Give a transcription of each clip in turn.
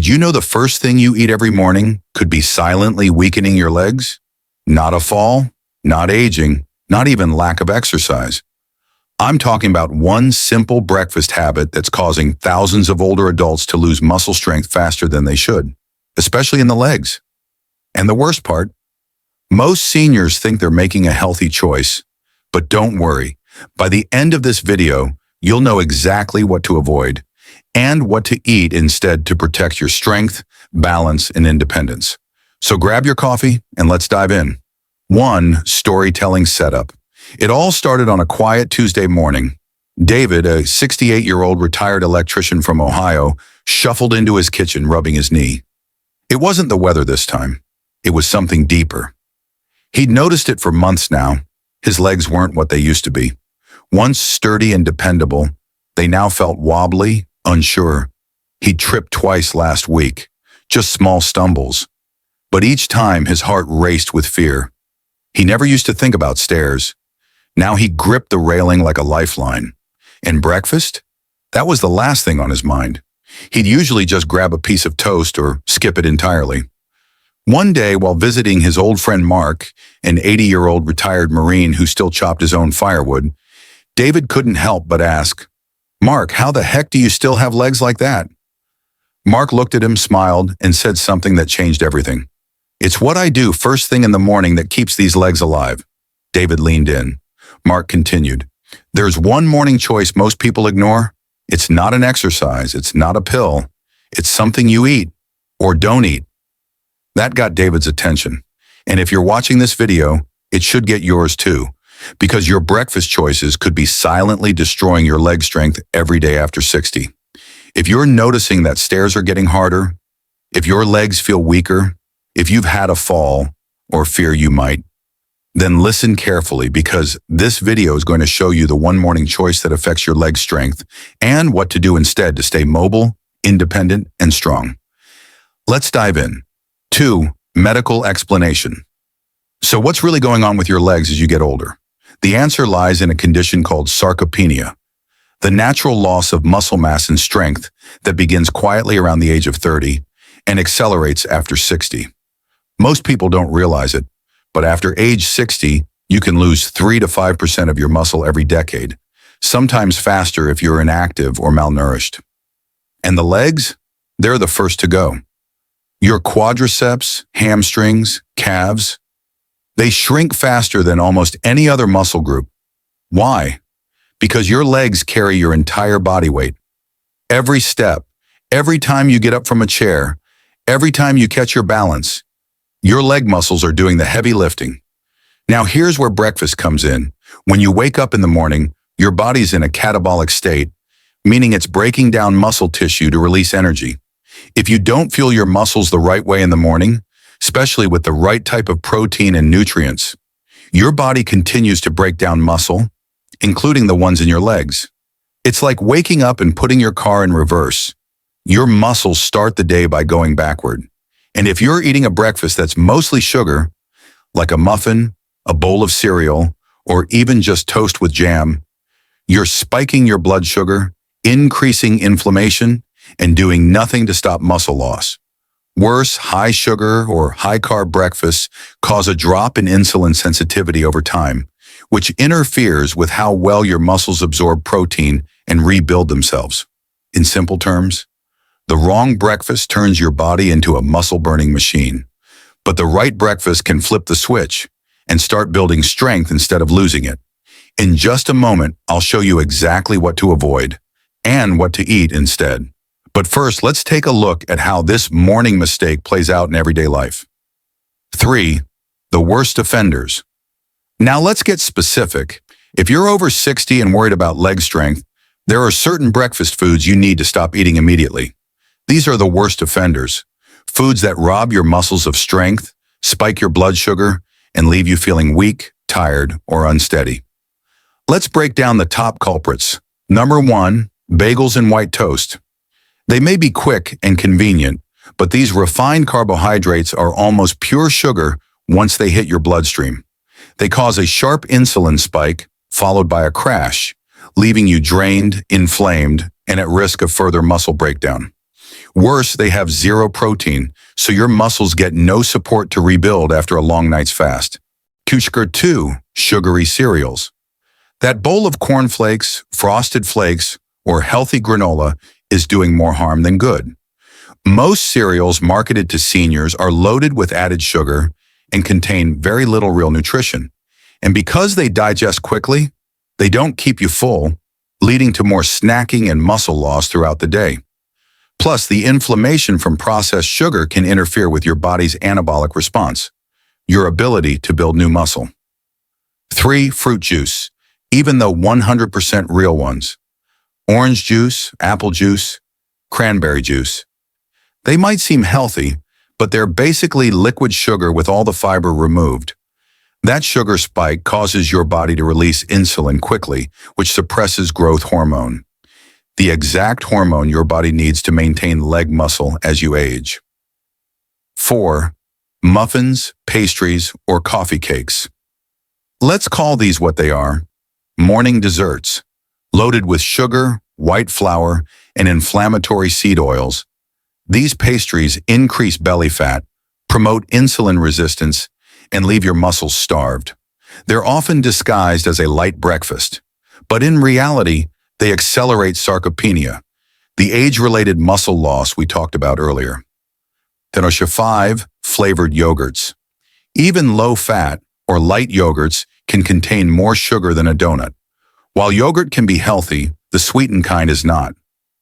Did you know the first thing you eat every morning could be silently weakening your legs? Not a fall, not aging, not even lack of exercise. I'm talking about one simple breakfast habit that's causing thousands of older adults to lose muscle strength faster than they should, especially in the legs. And the worst part, most seniors think they're making a healthy choice, but don't worry. By the end of this video, you'll know exactly what to avoid and what to eat instead to protect your strength, balance, and independence. So grab your coffee and let's dive in. 1. Storytelling setup. It all started on a quiet Tuesday morning. David, a 68-year-old retired electrician from Ohio, shuffled into his kitchen rubbing his knee. It wasn't the weather this time. It was something deeper. He'd noticed it for months now. His legs weren't what they used to be. Once sturdy and dependable, they now felt wobbly, unsure. He'd tripped twice last week, just small stumbles. But each time his heart raced with fear. He never used to think about stairs. Now he gripped the railing like a lifeline. And breakfast? That was the last thing on his mind. He'd usually just grab a piece of toast or skip it entirely. One day, while visiting his old friend Mark, an 80-year-old retired Marine who still chopped his own firewood, David couldn't help but ask, "Mark, how the heck do you still have legs like that?" Mark looked at him, smiled, and said something that changed everything. "It's what I do first thing in the morning that keeps these legs alive." David leaned in. Mark continued, "There's one morning choice most people ignore. It's not an exercise. It's not a pill. It's something you eat or don't eat." That got David's attention. And if you're watching this video, it should get yours too, because your breakfast choices could be silently destroying your leg strength every day after 60. If you're noticing that stairs are getting harder, if your legs feel weaker, if you've had a fall or fear you might, then listen carefully, because this video is going to show you the one morning choice that affects your leg strength and what to do instead to stay mobile, independent, and strong. Let's dive in. 2. Medical explanation. So what's really going on with your legs as you get older? The answer lies in a condition called sarcopenia, the natural loss of muscle mass and strength that begins quietly around the age of 30 and accelerates after 60. Most people don't realize it, but after age 60, you can lose 3 to 5% of your muscle every decade, sometimes faster if you're inactive or malnourished. And the legs? They're the first to go. Your quadriceps, hamstrings, calves, they shrink faster than almost any other muscle group. Why? Because your legs carry your entire body weight. Every step, every time you get up from a chair, every time you catch your balance, your leg muscles are doing the heavy lifting. Now here's where breakfast comes in. When you wake up in the morning, your body's in a catabolic state, meaning it's breaking down muscle tissue to release energy. If you don't fuel your muscles the right way in the morning, especially with the right type of protein and nutrients, your body continues to break down muscle, including the ones in your legs. It's like waking up and putting your car in reverse. Your muscles start the day by going backward. And if you're eating a breakfast that's mostly sugar, like a muffin, a bowl of cereal, or even just toast with jam, you're spiking your blood sugar, increasing inflammation, and doing nothing to stop muscle loss. Worse, high sugar or high carb breakfasts cause a drop in insulin sensitivity over time, which interferes with how well your muscles absorb protein and rebuild themselves. In simple terms, the wrong breakfast turns your body into a muscle-burning machine, but the right breakfast can flip the switch and start building strength instead of losing it. In just a moment, I'll show you exactly what to avoid and what to eat instead. But first, let's take a look at how this morning mistake plays out in everyday life. 3. The worst offenders. Now let's get specific. If you're over 60 and worried about leg strength, there are certain breakfast foods you need to stop eating immediately. These are the worst offenders. Foods that rob your muscles of strength, spike your blood sugar, and leave you feeling weak, tired, or unsteady. Let's break down the top culprits. Number 1, bagels and white toast. They may be quick and convenient, but these refined carbohydrates are almost pure sugar once they hit your bloodstream. They cause a sharp insulin spike, followed by a crash, leaving you drained, inflamed, and at risk of further muscle breakdown. Worse, they have zero protein, so your muscles get no support to rebuild after a long night's fast. Kushker 2, sugary cereals. That bowl of cornflakes, frosted flakes, or healthy granola is doing more harm than good. Most cereals marketed to seniors are loaded with added sugar and contain very little real nutrition. And because they digest quickly, they don't keep you full, leading to more snacking and muscle loss throughout the day. Plus, the inflammation from processed sugar can interfere with your body's anabolic response, your ability to build new muscle. 3. Fruit juice, even though 100% real ones. Orange juice, apple juice, cranberry juice. They might seem healthy, but they're basically liquid sugar with all the fiber removed. That sugar spike causes your body to release insulin quickly, which suppresses growth hormone, the exact hormone your body needs to maintain leg muscle as you age. 4. Muffins, pastries, or coffee cakes. Let's call these what they are: morning desserts, loaded with sugar, white flour, and inflammatory seed oils. These pastries increase belly fat, promote insulin resistance, and leave your muscles starved. They're often disguised as a light breakfast, but in reality, they accelerate sarcopenia, the age-related muscle loss we talked about earlier. 5. Flavored yogurts. Even low-fat or light yogurts can contain more sugar than a donut. While yogurt can be healthy, the sweetened kind is not.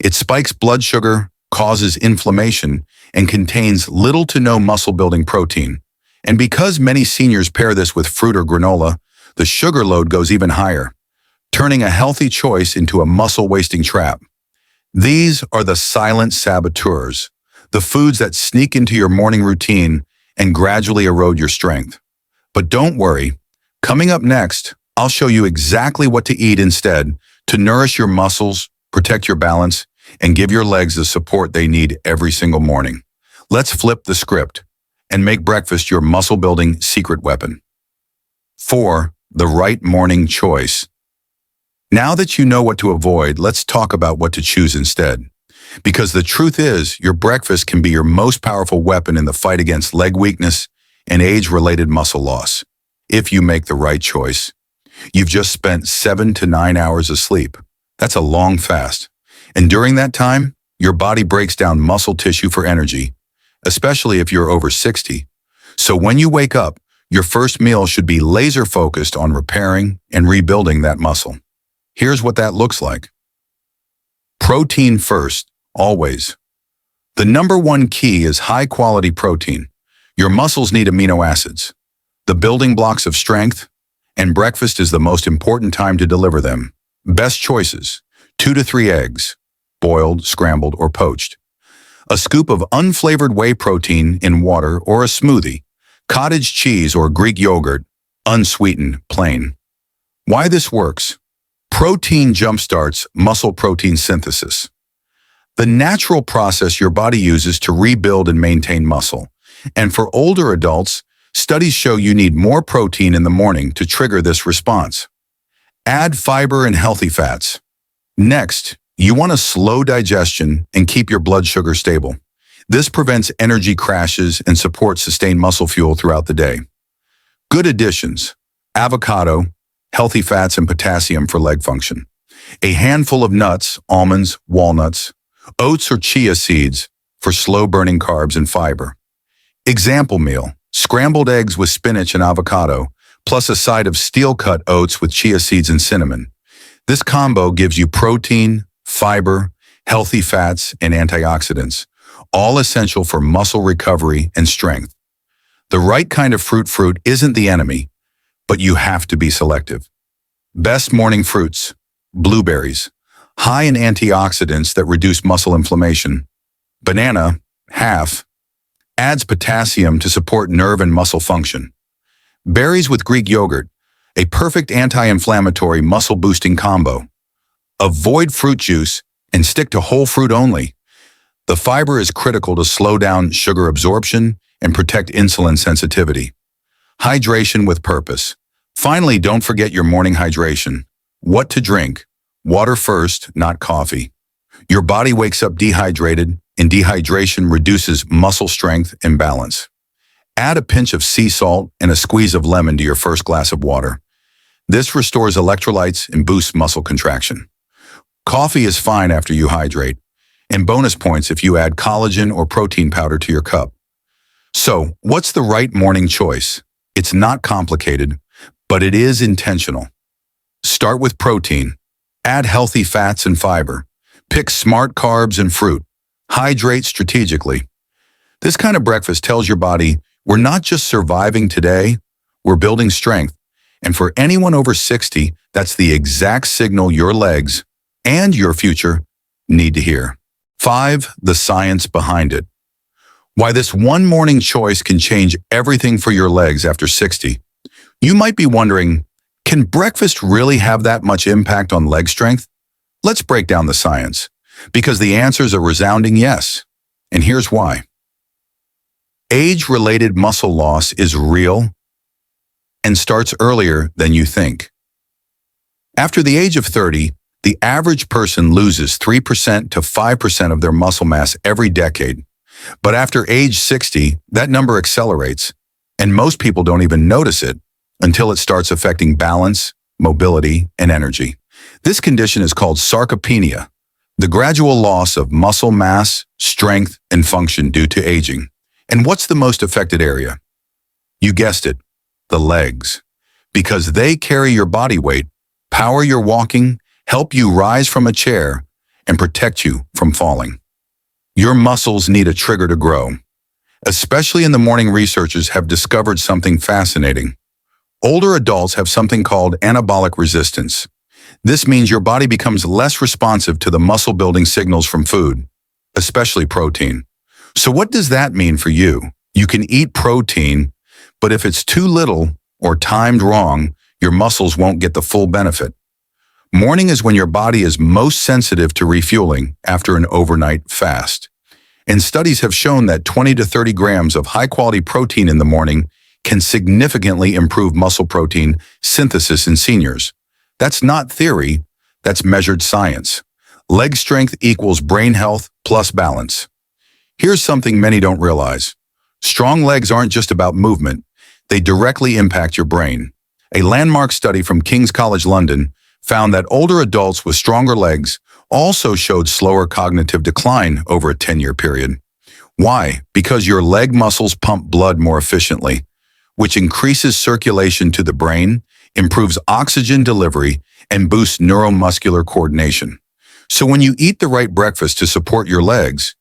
It spikes blood sugar, causes inflammation, and contains little to no muscle-building protein. And because many seniors pair this with fruit or granola, the sugar load goes even higher, turning a healthy choice into a muscle-wasting trap. These are the silent saboteurs, the foods that sneak into your morning routine and gradually erode your strength. But don't worry, coming up next, I'll show you exactly what to eat instead to nourish your muscles, protect your balance, and give your legs the support they need every single morning. Let's flip the script and make breakfast your muscle-building secret weapon. 4. The right morning choice. Now that you know what to avoid, let's talk about what to choose instead. Because the truth is, your breakfast can be your most powerful weapon in the fight against leg weakness and age-related muscle loss. If you make the right choice, you've just spent 7 to 9 hours of sleep. That's a long fast. And during that time, your body breaks down muscle tissue for energy, especially if you're over 60. So when you wake up, your first meal should be laser-focused on repairing and rebuilding that muscle. Here's what that looks like. Protein first, always. The number one key is high-quality protein. Your muscles need amino acids, the building blocks of strength, and breakfast is the most important time to deliver them. Best choices: 2 to 3 eggs, boiled, scrambled, or poached. A scoop of unflavored whey protein in water or a smoothie. Cottage cheese or Greek yogurt, unsweetened, plain. Why this works? Protein jumpstarts muscle protein synthesis, the natural process your body uses to rebuild and maintain muscle. And for older adults, studies show you need more protein in the morning to trigger this response. Add fiber and healthy fats. Next, you want a slow digestion and keep your blood sugar stable. This prevents energy crashes and supports sustained muscle fuel throughout the day. Good additions: avocado, healthy fats and potassium for leg function. A handful of nuts, almonds, walnuts, oats or chia seeds for slow-burning carbs and fiber. Example meal: scrambled eggs with spinach and avocado, plus a side of steel-cut oats with chia seeds and cinnamon. This combo gives you protein, fiber, healthy fats, and antioxidants, all essential for muscle recovery and strength. The right kind of fruit isn't the enemy, but you have to be selective. Best morning fruits: blueberries, high in antioxidants that reduce muscle inflammation. Banana, half, adds potassium to support nerve and muscle function. Berries with Greek yogurt, a perfect anti-inflammatory muscle-boosting combo. Avoid fruit juice and stick to whole fruit only. The fiber is critical to slow down sugar absorption and protect insulin sensitivity. Hydration with purpose. Finally, don't forget your morning hydration. What to drink? Water first, not coffee. Your body wakes up dehydrated, and dehydration reduces muscle strength and balance. Add a pinch of sea salt and a squeeze of lemon to your first glass of water. This restores electrolytes and boosts muscle contraction. Coffee is fine after you hydrate, and bonus points if you add collagen or protein powder to your cup. So, what's the right morning choice? It's not complicated, but it is intentional. Start with protein. Add healthy fats and fiber. Pick smart carbs and fruit. Hydrate strategically. This kind of breakfast tells your body, we're not just surviving today, we're building strength. And for anyone over 60, that's the exact signal your legs and your future need to hear. 5. The science behind it. Why this one morning choice can change everything for your legs after 60. You might be wondering, can breakfast really have that much impact on leg strength? Let's break down the science, because the answer is a resounding yes. And here's why. Age-related muscle loss is real and starts earlier than you think. After the age of 30, the average person loses 3% to 5% of their muscle mass every decade. But after age 60, that number accelerates, and most people don't even notice it until it starts affecting balance, mobility, and energy. This condition is called sarcopenia, the gradual loss of muscle mass, strength, and function due to aging. And what's the most affected area? You guessed it, the legs. Because they carry your body weight, power your walking, help you rise from a chair, and protect you from falling. Your muscles need a trigger to grow. Especially in the morning, researchers have discovered something fascinating. Older adults have something called anabolic resistance. This means your body becomes less responsive to the muscle-building signals from food, especially protein. So what does that mean for you? You can eat protein, but if it's too little or timed wrong, your muscles won't get the full benefit. Morning is when your body is most sensitive to refueling after an overnight fast. And studies have shown that 20 to 30 grams of high-quality protein in the morning can significantly improve muscle protein synthesis in seniors. That's not theory, that's measured science. Leg strength equals brain health plus balance. Here's something many don't realize. Strong legs aren't just about movement, they directly impact your brain. A landmark study from King's College London found that older adults with stronger legs also showed slower cognitive decline over a 10-year period. Why? Because your leg muscles pump blood more efficiently, which increases circulation to the brain, improves oxygen delivery, and boosts neuromuscular coordination. So when you eat the right breakfast to support your legs,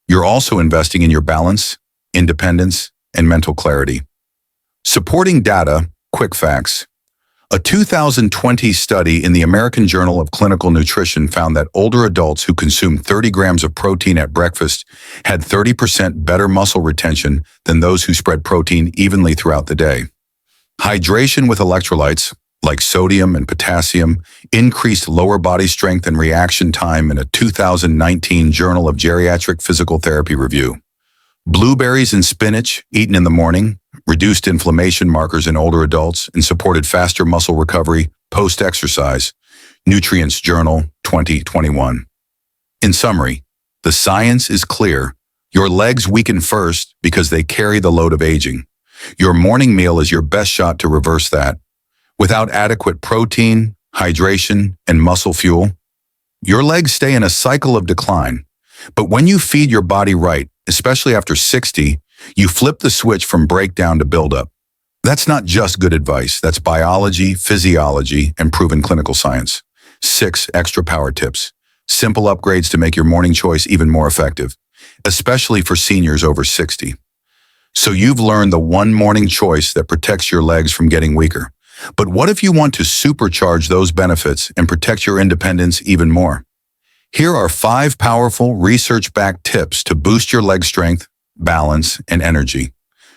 you're also investing in your balance, independence, and mental clarity. Supporting data, quick facts. A 2020 study in the American Journal of Clinical Nutrition found that older adults who consumed 30 grams of protein at breakfast had 30% better muscle retention than those who spread protein evenly throughout the day. Hydration with electrolytes, like sodium and potassium, increased lower body strength and reaction time in a 2019 Journal of Geriatric Physical Therapy review. Blueberries and spinach, eaten in the morning, reduced inflammation markers in older adults and supported faster muscle recovery post-exercise. Nutrients Journal 2021. In summary, the science is clear. Your legs weaken first because they carry the load of aging. Your morning meal is your best shot to reverse that. Without adequate protein, hydration, and muscle fuel, your legs stay in a cycle of decline. But when you feed your body right, especially after 60, you flip the switch from breakdown to buildup. That's not just good advice, that's biology, physiology, and proven clinical science. 6 extra power tips. Simple upgrades to make your morning choice even more effective, especially for seniors over 60. So you've learned the one morning choice that protects your legs from getting weaker. But what if you want to supercharge those benefits and protect your independence even more? Here are 5 powerful, research-backed tips to boost your leg strength, balance, and energy,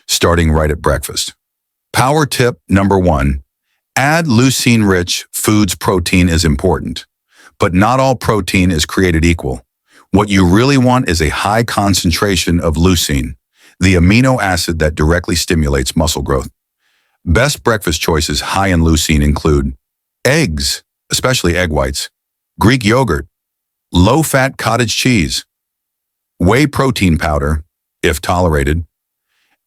starting right at breakfast. Power tip number 1. Add leucine-rich foods. Protein is important, but not all protein is created equal. What you really want is a high concentration of leucine, the amino acid that directly stimulates muscle growth. Best breakfast choices high in leucine include eggs, especially egg whites, Greek yogurt, low-fat cottage cheese, Whey protein powder, if tolerated.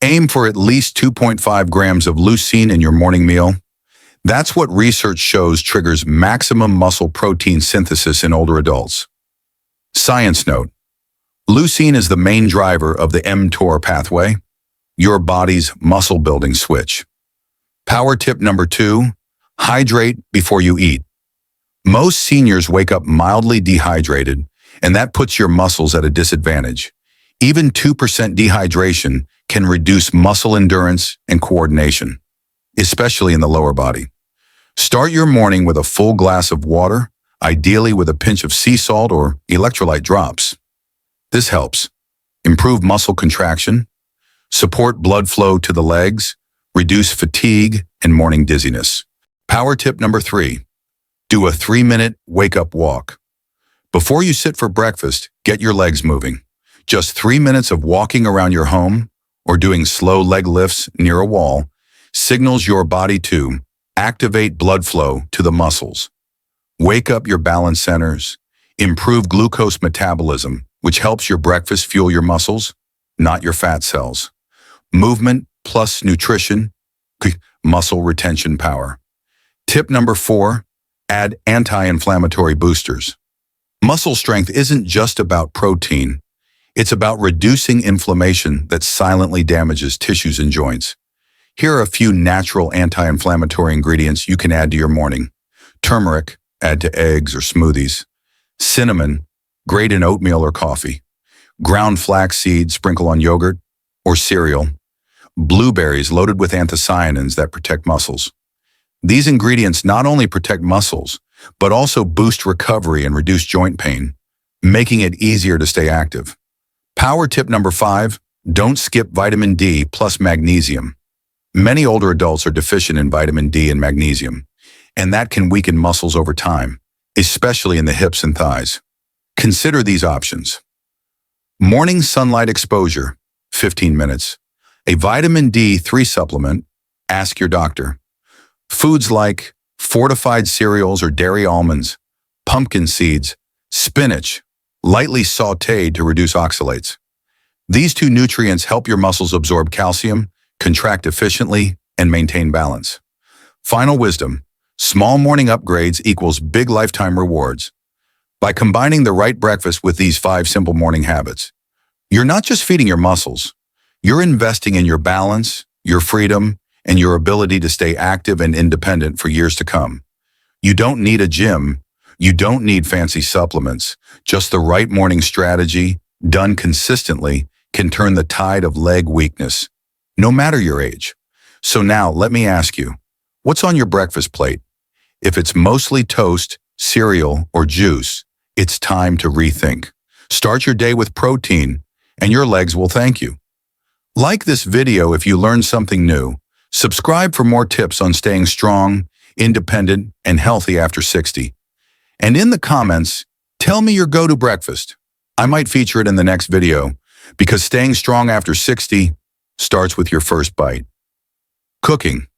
Aim for at least 2.5 grams of leucine in your morning meal. That's what research shows triggers maximum muscle protein synthesis in older adults. Science note: leucine is the main driver of the mTOR pathway, your body's muscle-building switch. Power tip number 2, hydrate before you eat. Most seniors wake up mildly dehydrated, and that puts your muscles at a disadvantage. Even 2% dehydration can reduce muscle endurance and coordination, especially in the lower body. Start your morning with a full glass of water, ideally with a pinch of sea salt or electrolyte drops. This helps improve muscle contraction, support blood flow to the legs, reduce fatigue and morning dizziness. Power tip number 3, do a 3-minute wake-up walk. Before you sit for breakfast, get your legs moving. Just 3 minutes of walking around your home or doing slow leg lifts near a wall signals your body to activate blood flow to the muscles. Wake up your balance centers, improve glucose metabolism, which helps your breakfast fuel your muscles, not your fat cells. Movement plus nutrition, muscle retention power. Tip number 4, add anti-inflammatory boosters. Muscle strength isn't just about protein. It's about reducing inflammation that silently damages tissues and joints. Here are a few natural anti-inflammatory ingredients you can add to your morning. Turmeric, add to eggs or smoothies. Cinnamon, grate in oatmeal or coffee. Ground flax seeds, sprinkle on yogurt or cereal. Blueberries loaded with anthocyanins that protect muscles. These ingredients not only protect muscles, but also boost recovery and reduce joint pain, making it easier to stay active. Power tip number 5, don't skip vitamin D plus magnesium. Many older adults are deficient in vitamin D and magnesium, and that can weaken muscles over time, especially in the hips and thighs. Consider these options. Morning sunlight exposure, 15 minutes. A vitamin D3 supplement, ask your doctor. Foods like fortified cereals or dairy almonds, pumpkin seeds, spinach, lightly sautéed to reduce oxalates. These 2 nutrients help your muscles absorb calcium, contract efficiently, and maintain balance. Final wisdom: small morning upgrades equals big lifetime rewards. By combining the right breakfast with these 5 simple morning habits, you're not just feeding your muscles, you're investing in your balance, your freedom, and your ability to stay active and independent for years to come. You don't need a gym. You don't need fancy supplements. Just the right morning strategy, done consistently, can turn the tide of leg weakness, no matter your age. So now, let me ask you, what's on your breakfast plate? If it's mostly toast, cereal, or juice, it's time to rethink. Start your day with protein, and your legs will thank you. Like this video if you learned something new. Subscribe for more tips on staying strong, independent, and healthy after 60. And in the comments, tell me your go-to breakfast. I might feature it in the next video, because staying strong after 60 starts with your first bite. Cooking.